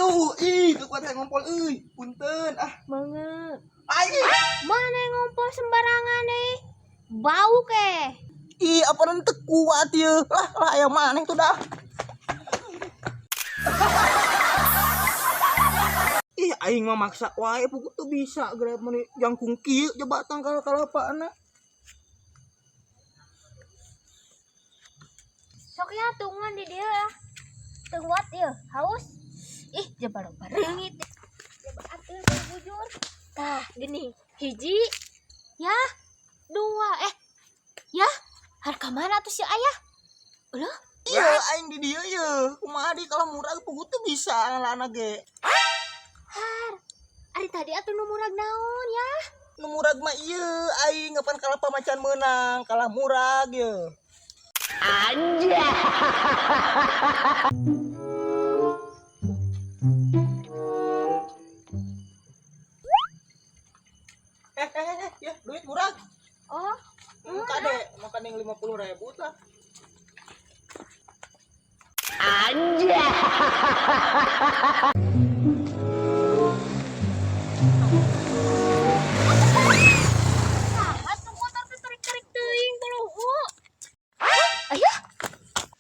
Aduh, kekuatan ngompol punten Banget. Ai. Mana yang ngompol sembarangan nih? Bau ke? Apa nanti kuat ya? Lah yang mana itu dah? Aing mah maksa wae pokok tuh bisa grab meni jangkung kieu jabatan kalau anak. Sok ya tungan di dia. Teuat ya, haus. Jebar barengit. Coba atuh bujur. Tah, gini. Hiji. Ya. Dua. Ya. Harga mana tuh si ayah? Ulah. Iya, aing di dia ya. Kumaha di kalau murah pokok tuh bisa anak ge. Ari tadi atuh nu murag naon ya? Nu murag mah ieu, aing ngapan kalapa macan menang, kalah murag ye. Anja. Ya, duit murag. Oh, Kade, makan yang 50.000 lah. anja.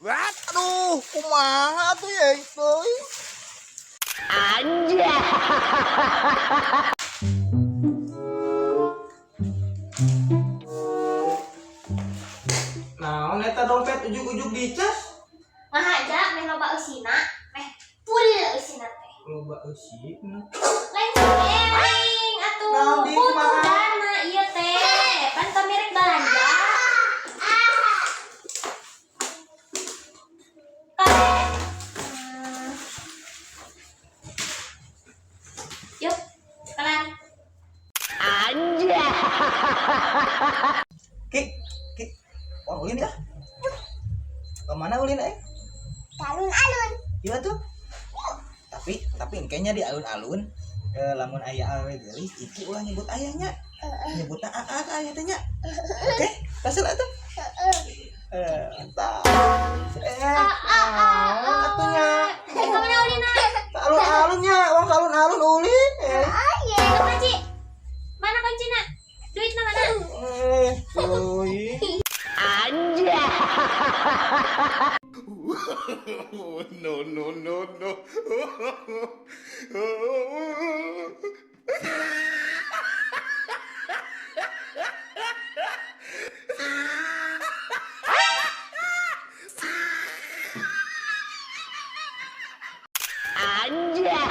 Aduh, kumaha tuh ya itu? Anja. Nah, neta dompet ujuk-ujuk dicas. Aja meh loba eusina, meh full eusina teh. Loba eusina. Lain kering atuh. Nah, di Butuh kumaha? dana ieu teh. Pan pamirek belanja. Yuk, kelan. Anja. Ki. Wah, ulin dah. Kemana ulin Alun-alun. Iya tuh. Tapi kayaknya di alun-alun lamun aya awe geulis iki ulah nyebut ayahnya. Nyebutna ayah teh nya. Oke, kasih atuh. Entah. Atunya. Kemana ulina? Alun-alunnya, uang alun-alun ulin. Iya, kunci. Mana kuncina? Duitna mana? Boy. Anja. No. Anja.